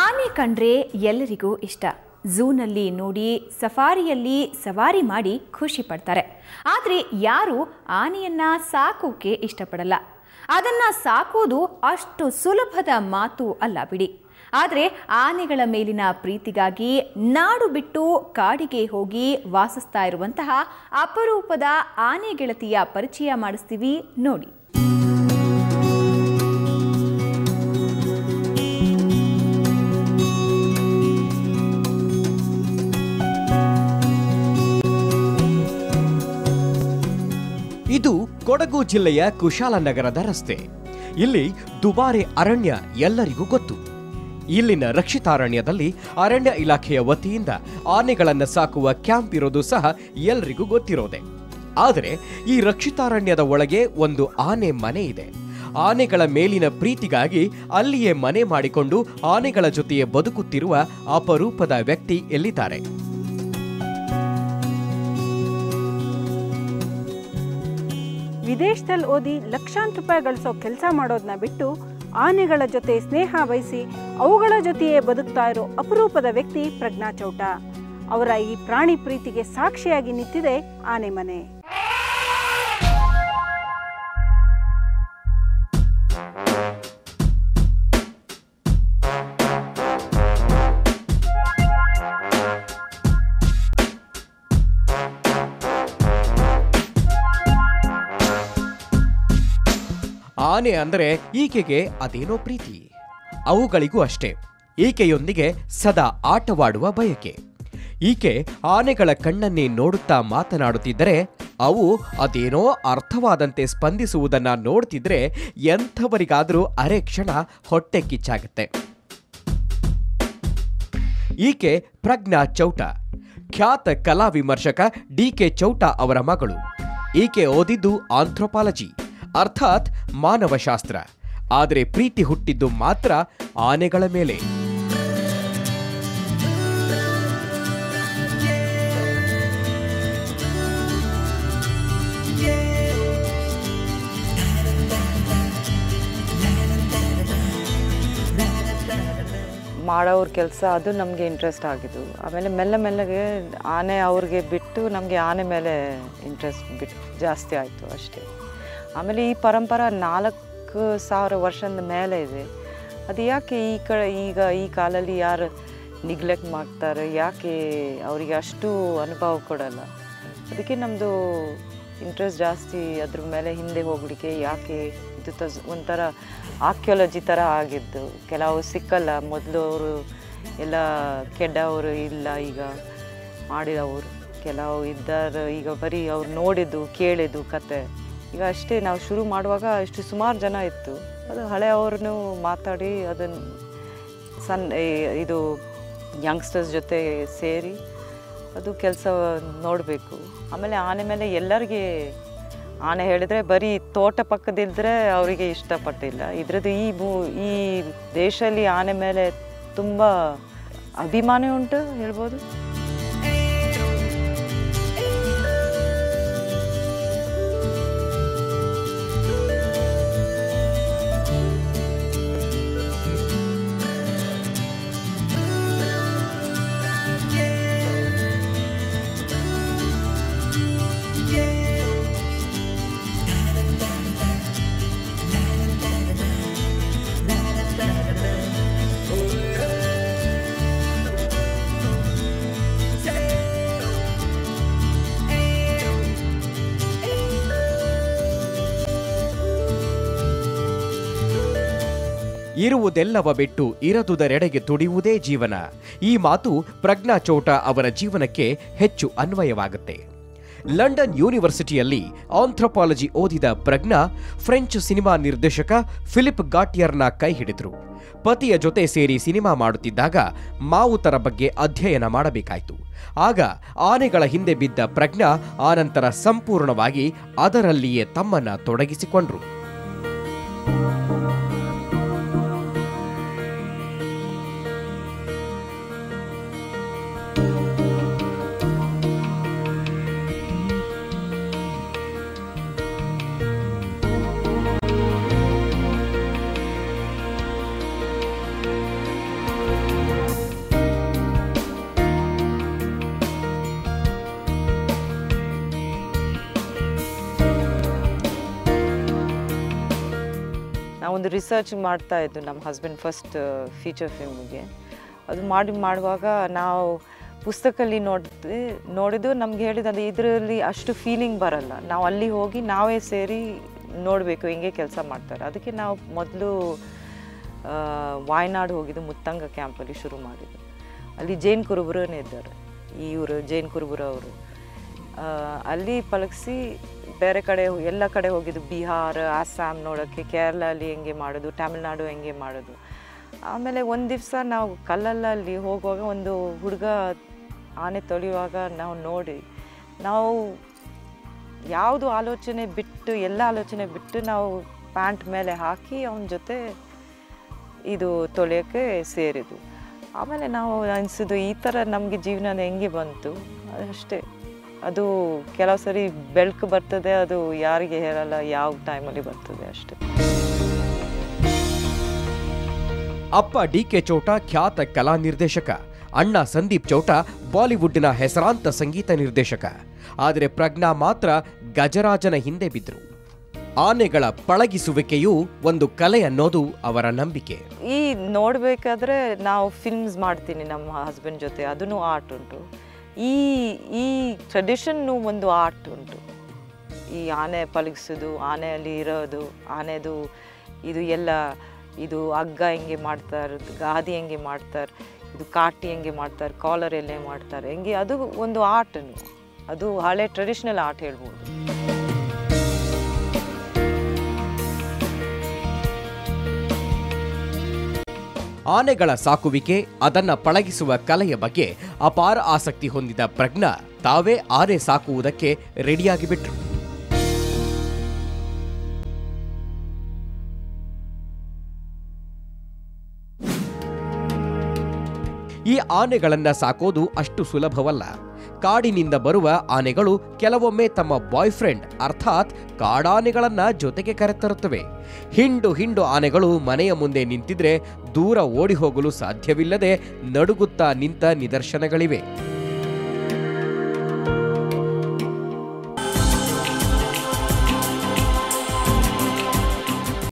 ಆನೆ ಕಂಡ್ರೆ ಎಲ್ಲರಿಗೂ ಇಷ್ಟ. ಝೂನಲ್ಲಿ ನೋಡಿ, ಸಫಾರಿಯಲ್ಲಿ ಸವಾರಿ ಮಾಡಿ ಖುಷಿ ಪಡ್ತಾರೆ. ಆದರೆ ಯಾರು ಆನೆಯನ್ನ ಸಾಕೋಕೆ ಇಷ್ಟಪಡಲ್ಲ. ಅದನ್ನ ಸಾಕೋದು ಅಷ್ಟು ಸುಲಭದ ಮಾತು ಅಲ್ಲ ಬಿಡಿ. ಆದರೆ ಆನೆಗಳ ಮೇಲಿನ ಪ್ರೀತಿಗಾಗಿ ನಾಡು ಬಿಟ್ಟು ಕಾಡಿಗೆ ಹೋಗಿ ವಾಸಿಸ್ತಾ ಇರುವಂತಹ ಅಪರೂಪದ ಆನೆ ಗೆಳತಿಯ ಪರಿಚಯ ಮಾಡಿಸ್ತೀವಿ ನೋಡಿ. ಇದು ಕೊಡಗು ಜಿಲ್ಲೆಯ ಕುಶಾಲನಗರದ ರಸ್ತೆ. ಇಲ್ಲಿ ದುಬಾರಿ ಅರಣ್ಯ ಎಲ್ಲರಿಗೂ ಗೊತ್ತು. ಇಲ್ಲಿನ ರಕ್ಷಿತಾರಣ್ಯದಲ್ಲಿ ಅರಣ್ಯ ಇಲಾಖೆಯ ವತಿಯಿಂದ ಆನೆಗಳನ್ನು ಸಾಕುವ ಕ್ಯಾಂಪ್ ಇರೋದು ಸಹ ಎಲ್ಲರಿಗೂ ಗೊತ್ತಿರೋದೆ. ಆದರೆ ಈ ರಕ್ಷಿತಾರಣ್ಯದ ಒಳಗೆ ಒಂದು ಆನೆ ಮನೆ ಇದೆ. ಆನೆಗಳ ಮೇಲಿನ ಪ್ರೀತಿಗಾಗಿ ಅಲ್ಲಿಯೇ ಮನೆ ಮಾಡಿಕೊಂಡು ಆನೆಗಳ ಜೊತೆಯೇ ಬದುಕುತ್ತಿರುವ ಅಪರೂಪದ ವ್ಯಕ್ತಿ ಎಲ್ಲಿದ್ದಾರೆ. ವಿದೇಶದಲ್ಲಿ ಓದಿ ಲಕ್ಷಾಂತರ ರೂಪಾಯಿ ಗಳಿಸೋ ಕೆಲಸ ಮಾಡೋದನ್ನ ಬಿಟ್ಟು ಆನೆಗಳ ಜೊತೆ ಸ್ನೇಹ ವಹಿಸಿ ಅವುಗಳ ಜೊತೆಯೇ ಬದುಕ್ತಾ ಇರೋ ಅಪರೂಪದ ವ್ಯಕ್ತಿ ಪ್ರಜ್ಞಾ ಚೌಟ. ಅವರ ಈ ಪ್ರಾಣಿ ಪ್ರೀತಿಗೆ ಸಾಕ್ಷಿಯಾಗಿ ನಿಂತಿದೆ ಆನೆ ಮನೆ. ಆನೆ ಅಂದರೆ ಈಕೆಗೆ ಅದೇನೋ ಪ್ರೀತಿ. ಅವುಗಳಿಗೂ ಅಷ್ಟೇ ಈಕೆಯೊಂದಿಗೆ ಸದಾ ಆಟವಾಡುವ ಬಯಕೆ. ಈಕೆ ಆನೆಗಳ ಕಣ್ಣನ್ನೇ ನೋಡುತ್ತಾ ಮಾತನಾಡುತ್ತಿದ್ದರೆ ಅವು ಅದೇನೋ ಅರ್ಥವಾದಂತೆ ಸ್ಪಂದಿಸುವುದನ್ನ ನೋಡ್ತಿದ್ರೆ ಎಂಥವರಿಗಾದರೂ ಅರೆ ಕ್ಷಣ ಹೊಟ್ಟೆ ಕಿಚ್ಚಾಗುತ್ತೆ. ಈಕೆ ಪ್ರಜ್ಞಾ ಚೌಟ, ಖ್ಯಾತ ಕಲಾ ವಿಮರ್ಶಕ ಡಿ.ಕೆ. ಚೌಟ ಅವರ ಮಗಳು. ಈಕೆ ಓದಿದ್ದು ಆಂಥ್ರೋಪಾಲಜಿ ಅರ್ಥಾತ್ ಮಾನವಶಾಸ್ತ್ರ. ಆದರೆ ಪ್ರೀತಿ ಹುಟ್ಟಿದ್ದು ಮಾತ್ರ ಆನೆಗಳ ಮೇಲೆ. ಮಾಡೋವ್ರ ಕೆಲಸ ಅದು ನಮಗೆ ಇಂಟ್ರೆಸ್ಟ್ ಆಗಿದ್ದು. ಆಮೇಲೆ ಮೆಲ್ಲಗೆ ಆನೆ ಅವ್ರಿಗೆ ಬಿಟ್ಟು ನಮಗೆ ಆನೆ ಮೇಲೆ ಇಂಟ್ರೆಸ್ಟ್ ಜಾಸ್ತಿ ಆಯಿತು ಅಷ್ಟೇ. ಆಮೇಲೆ ಈ ಪರಂಪರೆ 4000 ವರ್ಷದ ಮೇಲೆ ಇದೆ. ಅದು ಯಾಕೆ ಈಗ ಈ ಕಾಲಲ್ಲಿ ಯಾರು ನಿಗ್ಲೆಕ್ಟ್ ಮಾಡ್ತಾರೆ, ಯಾಕೆ ಅವರಿಗೆ ಅಷ್ಟು ಅನುಭವ ಕೊಡಲ್ಲ. ಅದಕ್ಕೆ ನಮ್ಮದು ಇಂಟ್ರೆಸ್ಟ್ ಜಾಸ್ತಿ ಅದ್ರ ಮೇಲೆ ಹಿಂದೆ ಹೋಗಲಿಕ್ಕೆ. ಯಾಕೆ ಇದು ಒಂಥರ ಆರ್ಕಿಯಾಲಜಿ ಥರ ಆಗಿದ್ದು. ಕೆಲವು ಸಿಕ್ಕಲ್ಲ, ಮೊದಲು ಅವರು ಎಲ್ಲ ಕೆಡ್ಡವರು ಇಲ್ಲ, ಈಗ ಮಾಡಿದವರು ಕೆಲವು ಇದ್ದಾರೆ. ಈಗ ಬರೀ ಅವ್ರು ನೋಡಿದ್ದು ಕೇಳಿದ್ದು ಕತೆ. ಈಗ ಅಷ್ಟೇ ನಾವು ಶುರು ಮಾಡುವಾಗ ಅಷ್ಟು ಸುಮಾರು ಜನ ಇತ್ತು. ಅದು ಹಳೆಯವ್ರನ್ನೂ ಮಾತಾಡಿ ಅದನ್ನು ಇದು ಯಂಗ್ಸ್ಟರ್ಸ್ ಜೊತೆ ಸೇರಿ ಅದು ಕೆಲಸ ನೋಡಬೇಕು. ಆಮೇಲೆ ಆನೆ ಮೇಲೆ ಎಲ್ಲರಿಗೆ ಆನೆ ಹೇಳಿದರೆ ಬರೀ ತೋಟ ಪಕ್ಕದಿದ್ದರೆ ಅವರಿಗೆ ಇಷ್ಟಪಟ್ಟಿಲ್ಲ. ಇದ್ರದ್ದು ಈ ದೇಶದಲ್ಲಿ ಆನೆ ಮೇಲೆ ತುಂಬ ಅಭಿಮಾನ ಉಂಟು ಹೇಳ್ಬೋದು. ಇರುವುದೆಲ್ಲವ ಬಿಟ್ಟು ಇರದುದರೆಡೆಗೆ ತುಡಿಯುವುದೇ ಜೀವನ. ಈ ಮಾತು ಪ್ರಜ್ಞಾ ಚೌಟ ಅವರ ಜೀವನಕ್ಕೆ ಹೆಚ್ಚು ಅನ್ವಯವಾಗುತ್ತೆ. ಲಂಡನ್ ಯೂನಿವರ್ಸಿಟಿಯಲ್ಲಿ ಆಂಥ್ರೋಪಾಲಜಿ ಓದಿದ ಪ್ರಜ್ಞಾ ಫ್ರೆಂಚ್ ಸಿನಿಮಾ ನಿರ್ದೇಶಕ ಫಿಲಿಪ್ ಗಾಟಿಯರ್ನ ಕೈ ಹಿಡಿದ್ರು. ಪತಿಯ ಜೊತೆ ಸೇರಿ ಸಿನಿಮಾ ಮಾಡುತ್ತಿದ್ದಾಗ ಮಾವುತರ ಬಗ್ಗೆ ಅಧ್ಯಯನ ಮಾಡಬೇಕಾಯಿತು. ಆಗ ಆನೆಗಳ ಹಿಂದೆ ಬಿದ್ದ ಪ್ರಜ್ಞಾ ಆನಂತರ ಸಂಪೂರ್ಣವಾಗಿ ಅದರಲ್ಲಿಯೇ ತಮ್ಮನ್ನ ತೊಡಗಿಸಿಕೊಂಡ್ರು. ಒಂದು ರಿಸರ್ಚ್ ಮಾಡ್ತಾ ಇದ್ದು ನಮ್ಮ ಹಸ್ಬೆಂಡ್ ಫಸ್ಟ್ ಫೀಚರ್ ಫಿಲ್ಮ್ಗೆ. ಅದು ಮಾಡುವಾಗ ನಾವು ಪುಸ್ತಕದಲ್ಲಿ ನೋಡಿದ್ದು ನಮ್ಗೆ ಹೇಳಿದ ಅದು ಇದರಲ್ಲಿ ಅಷ್ಟು ಫೀಲಿಂಗ್ ಬರಲ್ಲ. ನಾವು ಅಲ್ಲಿ ಹೋಗಿ ನಾವೇ ಸೇರಿ ನೋಡಬೇಕು ಹೆಂಗೆ ಕೆಲಸ ಮಾಡ್ತಾರೆ. ಅದಕ್ಕೆ ನಾವು ಮೊದಲು ವಾಯ್ನಾಡು ಹೋಗಿದ್ದು, ಮುತ್ತಂಗ ಕ್ಯಾಂಪಲ್ಲಿ ಶುರು ಮಾಡಿದ್ದು. ಅಲ್ಲಿ ಜೈನ್ ಕುರುಬರೇ ಇದ್ದಾರೆ, ಇವರು ಜೈನ್ ಕುರುಬರ ಅವರು. ಅಲ್ಲಿ ಪಳಗಿಸಿ ಬೇರೆ ಕಡೆ ಎಲ್ಲ ಕಡೆ ಹೋಗಿದ್ದು, ಬಿಹಾರ, ಅಸ್ಸಾಂ ನೋಡೋಕ್ಕೆ, ಕೇರಳಲ್ಲಿ ಹೆಂಗೆ ಮಾಡೋದು, ತಮಿಳ್ನಾಡು ಹೆಂಗೆ ಮಾಡೋದು. ಆಮೇಲೆ ಒಂದು ದಿವಸ ನಾವು ಕಲ್ಲಲ್ಲಿ ಹೋಗುವಾಗ ಒಂದು ಹುಡುಗ ಆನೆ ತೊಳೆಯುವಾಗ ನಾವು ನೋಡಿ, ನಾವು ಯಾವುದು ಆಲೋಚನೆ ಬಿಟ್ಟು, ಎಲ್ಲ ಆಲೋಚನೆ ಬಿಟ್ಟು ನಾವು ಪ್ಯಾಂಟ್ ಮೇಲೆ ಹಾಕಿ ಅವನ ಜೊತೆ ಇದು ತೊಳೆಯೋಕ್ಕೆ ಸೇರಿದ್ದು. ಆಮೇಲೆ ನಾವು ಅನಿಸಿದ್ದು ಈ ಥರ ನಮಗೆ ಜೀವನ ಹೆಂಗೆ ಬಂತು ಅಷ್ಟೇ. ಅದು ಕೆಲವು ಸರಿ ಬೆಳಕು ಬರ್ತದೆ, ಅದು ಯಾರಿಗೆ ಹೇಳಲ್ಲ ಯಾವ ಟೈಮಲ್ಲಿ ಬರ್ತದೆ ಅಷ್ಟೇ. ಅಪ್ಪ ಡಿ.ಕೆ. ಚೌಟ ಖ್ಯಾತ ಕಲಾ ನಿರ್ದೇಶಕ, ಅಣ್ಣ ಸಂದೀಪ್ ಚೌಟ ಬಾಲಿವುಡ್ನ ಹೆಸರಾಂತ ಸಂಗೀತ ನಿರ್ದೇಶಕ. ಆದರೆ ಪ್ರಜ್ಞಾ ಮಾತ್ರ ಗಜರಾಜನ ಹಿಂದೆ ಬಿದ್ದರು. ಆನೆಗಳ ಪಳಗಿಸುವಿಕೆಯೂ ಒಂದು ಕಲೆ ಅನ್ನೋದು ಅವರ ನಂಬಿಕೆ. ಈ ನೋಡಬೇಕಾದ್ರೆ ನಾವು ಫಿಲ್ಮ್ಸ್ ಮಾಡ್ತೀನಿ ನಮ್ಮ ಹಸ್ಬೆಂಡ್ ಜೊತೆ, ಅದೂ ಆರ್ಟ್ ಉಂಟು. ಈ ಟ್ರೆಡಿಷನ್ನು ಒಂದು ಆರ್ಟ್ ಉಂಟು. ಈ ಆನೆ ಪಳಗಿಸೋದು, ಆನೆಯಲ್ಲಿ ಇರೋದು, ಆನೆದು ಇದು ಎಲ್ಲ, ಇದು ಹಗ್ಗ ಹೆಂಗೆ ಮಾಡ್ತಾರೆ, ಗಾದಿ ಹೆಂಗೆ ಮಾಡ್ತಾರೆ, ಇದು ಕಾಟಿ ಹೆಂಗೆ ಮಾಡ್ತಾರೆ, ಕಾಲರ್ ಎಲ್ಲೇ ಮಾಡ್ತಾರೆ, ಹೆಂಗೆ ಅದು ಒಂದು ಆರ್ಟ್. ಅದು ಹಳೆ ಟ್ರೆಡಿಷನಲ್ ಆರ್ಟ್ ಹೇಳ್ಬೋದು. ಆನೆಗಳ ಸಾಕುವಿಕೆ, ಅದನ್ನ ಪಳಗಿಸುವ ಕಲೆಯ ಬಗ್ಗೆ ಅಪಾರ ಆಸಕ್ತಿ ಹೊಂದಿದ ಪ್ರಜ್ಞಾ ತಾವೇ ಆನೆ ಸಾಕುವುದಕ್ಕೆ ರೆಡಿಯಾಗಿ ಬಿಟ್ರು. ಈ ಆನೆಗಳನ್ನ ಸಾಕೋದು ಅಷ್ಟು ಸುಲಭವಲ್ಲ. ಕಾಡಿನಿಂದ ಬರುವ ಆನೆಗಳು ಕೆಲವೊಮ್ಮೆ ತಮ್ಮ ಬಾಯ್ ಫ್ರೆಂಡ್ ಅರ್ಥಾತ್ ಕಾಡಾನೆಗಳನ್ನ ಜೊತೆಗೆ ಕರೆತರುತ್ತವೆ. ಹಿಂಡು ಆನೆಗಳು ಮನೆಯ ಮುಂದೆ ನಿಂತಿದ್ರೆ ದೂರ ಓಡಿ ಹೋಗಲು ಸಾಧ್ಯವಿಲ್ಲದೆ ನಡುಗುತ್ತಾ ನಿಂತ ನಿದರ್ಶನಗಳಿವೆ.